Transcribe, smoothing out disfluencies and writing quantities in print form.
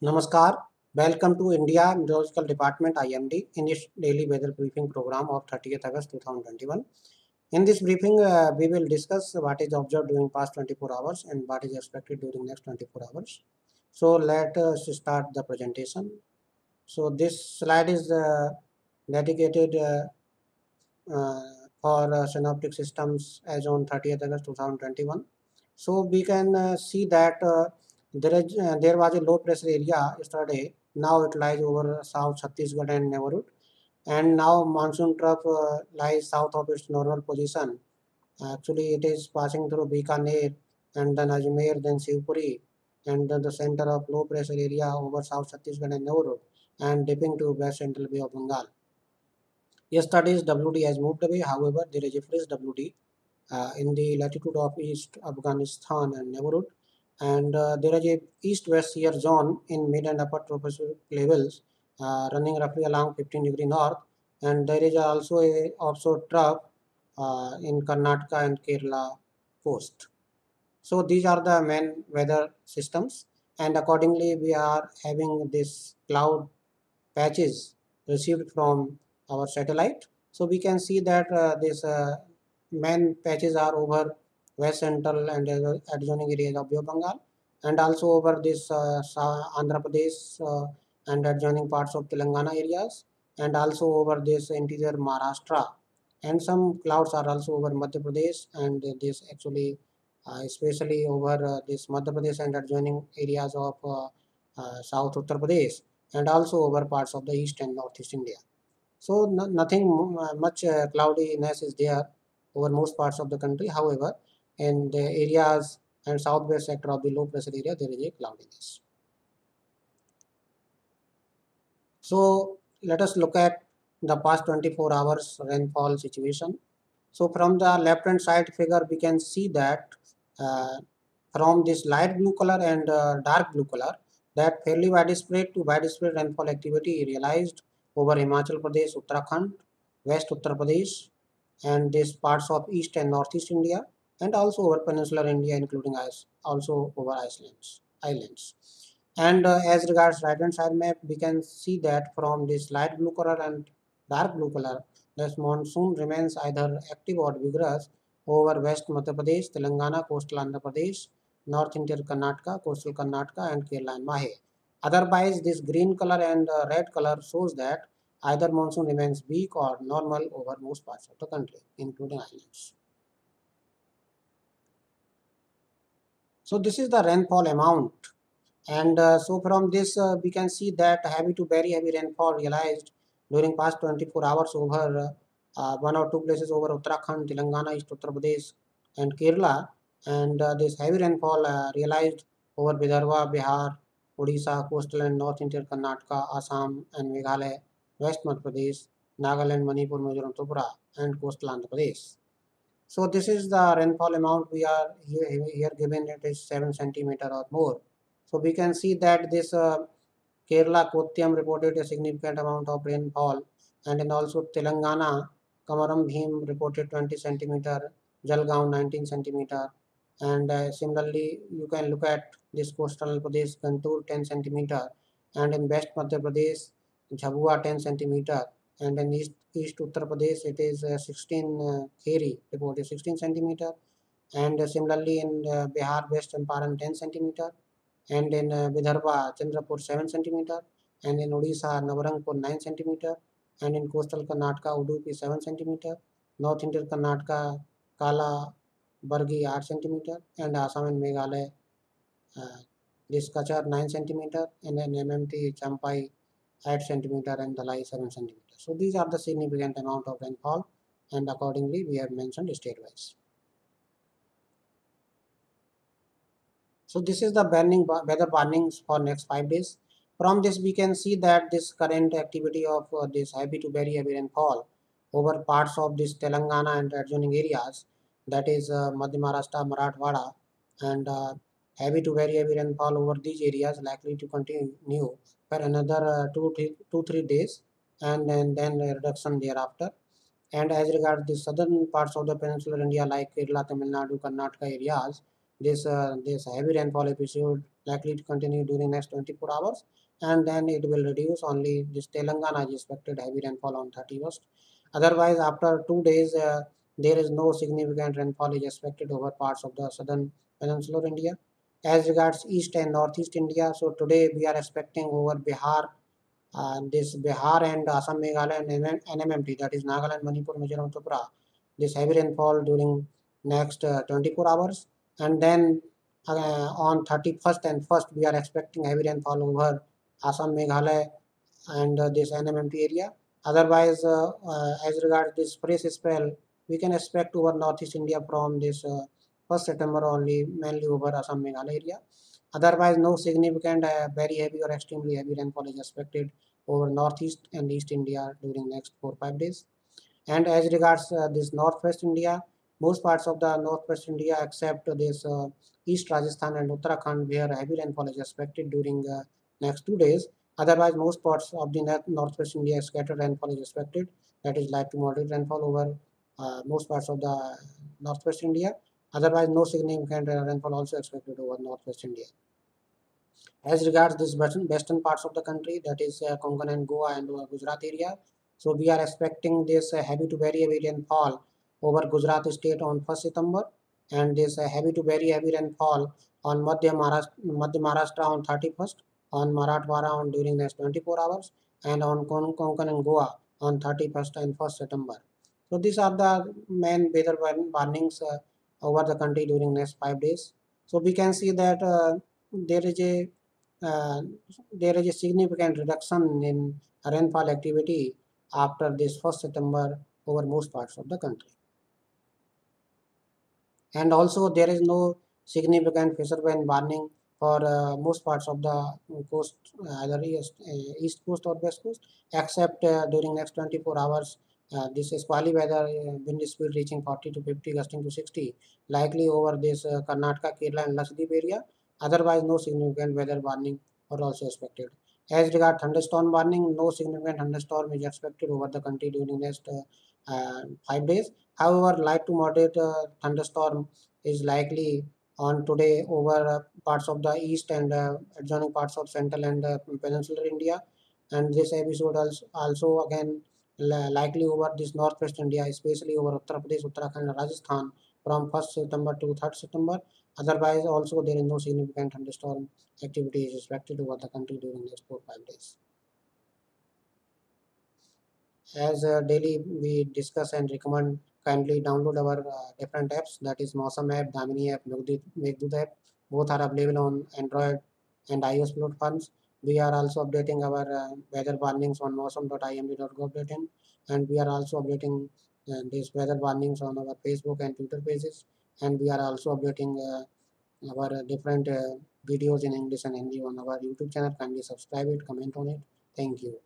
Namaskar. Welcome to India Meteorological Department IMD in this daily weather briefing program of 30th August 2021. In this briefing, we will discuss what is observed during past 24 hours and what is expected during next 24 hours. So let us start the presentation. So this slide is dedicated uh, for synoptic systems as on 30th August 2021. So we can see that there was a low pressure area yesterday. Now it lies over South Chhattisgarh and neighborhood, and now monsoon trough lies south of its normal position. Actually, it is passing through Bikaner and then Ajmer, then Shivpuri, and then the center of low pressure area over South Chhattisgarh and neighborhood, and dipping to West Central Bay of Bengal. Yesterday's WD has moved away. However, there is a fresh WD in the latitude of East Afghanistan and neighborhood, and there is a east-west shear zone in mid and upper tropospheric levels running roughly along 15° north, and there is also a offshore trough in Karnataka and Kerala coast. So these are the main weather systems, and accordingly we are having this cloud patches received from our satellite. So we can see that these main patches are over west central and adjoining areas of Bay of Bengal, and also over this Andhra Pradesh and adjoining parts of Telangana areas, and also over this interior Maharashtra, and some clouds are also over Madhya Pradesh, and this actually especially over this Madhya Pradesh and adjoining areas of South Uttar Pradesh, and also over parts of the east and northeast India. So nothing much cloudiness is there over most parts of the country. However, in the areas and southwest sector of the low pressure area, there is a cloudiness. So let us look at the past 24 hours rainfall situation. So from the left hand side figure, we can see that uh, from this light blue color and dark blue color, that fairly widespread to widespread rainfall activity realized over Himachal Pradesh, Uttarakhand, West Uttar Pradesh, and these parts of East and Northeast India, and also over peninsular India, including also over islands. And as regards right hand side map, we can see that from this light blue color and dark blue color, this monsoon remains either active or vigorous over West Madhya Pradesh, Telangana, coastal Andhra Pradesh, North Interior Karnataka, coastal Karnataka, and Kerala and Mahe. Otherwise, this green color and red color shows that either monsoon remains weak or normal over most parts of the country, including islands. So this is the rainfall amount, and so from this we can see that heavy to very heavy rainfall realized during past 24 hours over one or two places over Uttarakhand, Telangana, East Uttar Pradesh, and Kerala, and this heavy rainfall realized over Vidarbha, Bihar, Odisha, coastal and north interior Karnataka, Assam, and Meghalaya, West Madhya Pradesh, Nagaland, Manipur, Mizoram, Tripura, and coastal Andhra Pradesh. So this is the rainfall amount we are here given, it is 7 centimeter or more. So we can see that this Kerala Kottayam reported a significant amount of rainfall, and then also Telangana Kamaram Bhim reported 20 centimeter, Jalgaon 19 centimeter, and similarly you can look at this coastal Pradesh Gantur 10 centimeter, and in West Madhya Pradesh Jhabua 10 centimeter, and in East Uttar Pradesh it is 16 Kheri reported 16 centimeter, and similarly in Bihar West Champaran 10 centimeter, and in Vidarbha Chandrapur 7 centimeter, and in Odisha Nabarangpur 9 centimeter, and in coastal Karnataka Udupi 7 centimeter, North Interior Karnataka Kala Bargi 8 centimeter, and Assam and Meghalaya uh, this Kachar 9 centimeter, and then MMT Champai 8 centimeter, and Dalai 7 centimeter. So these are the significant amount of rainfall, and accordingly we have mentioned state-wise. So this is the weather warnings for next 5 days. From this we can see that this current activity of this heavy to very heavy rainfall over parts of this Telangana and adjoining areas, that is Madhya Maharashtra, Marathwada, and heavy to very heavy rainfall over these areas likely to continue for another 2-3 days, and then a reduction thereafter. And as regards the southern parts of the peninsular India like Kerala, Tamil Nadu, Karnataka areas, this heavy rainfall episode likely to continue during next 24 hours, and then it will reduce. Only this Telangana is expected heavy rainfall on 31st. Otherwise, after 2 days, there is no significant rainfall is expected over parts of the southern peninsular India. As regards east and northeast India, so today we are expecting over Bihar, this Bihar and Assam, Meghalaya and NMMT, that is Nagaland, Manipur, Mizoram, Tripura, this heavy rainfall during next 24 hours. And then on 31st and 1st, we are expecting heavy rainfall over Assam, Meghalaya and this NMMT area. Otherwise, as regards this fresh spell, we can expect over Northeast India from this 1st September only, mainly over Assam, Meghalaya area. Otherwise, no significant very heavy or extremely heavy rainfall is expected over Northeast and East India during next 4 5 days. And as regards this Northwest India, most parts of the Northwest India except this East Rajasthan and Uttarakhand, where heavy rainfall is expected during next 2 days. Otherwise, most parts of the Northwest India, scattered rainfall is expected. That is light to moderate rainfall over most parts of the Northwest India. Otherwise, no significant rainfall also expected over Northwest India. As regards this western parts of the country, that is Konkan and Goa and Gujarat area, so we are expecting this heavy to very heavy rainfall over Gujarat state on 1st September, and this heavy to very heavy rainfall on Madhya Maharashtra on 31st, on Marathwada on during next 24 hours, and on Konkan and Goa on 31st and 1st September. So these are the main weather warnings over the country during next 5 days. So we can see that there is a uh, there is a significant reduction in rainfall activity after this 1st September over most parts of the country. And also there is no significant fishermen warning for most parts of the coast, either east coast or west coast, except during next 24 hours. This is squally weather, wind speed reaching 40 to 50, gusting to 60, likely over this Karnataka, Kerala, and Lakshadweep area. Otherwise, no significant weather warning are also expected. As regard thunderstorm warning, no significant thunderstorm is expected over the country during next 5 days. However, light to moderate thunderstorm is likely on today over parts of the east and adjoining parts of central and peninsular India. And this episode also again likely over this northwest India, especially over Uttar Pradesh, Uttarakhand, and Rajasthan from 1st September to 3rd September. Otherwise, also there is no significant thunderstorm activity is expected over the country during next 4 5 days. As daily we discuss and recommend, kindly download our different apps, that is Mosam app, Damini app, Meghdut app. Both are available on Android and iOS platforms. We are also updating our weather warnings on mosam.imd.gov.in, and we are also updating these weather warnings on our Facebook and Twitter pages, and we are also updating our different videos in English and Hindi on our YouTube channel. Kindly subscribe it, comment on it. Thank you.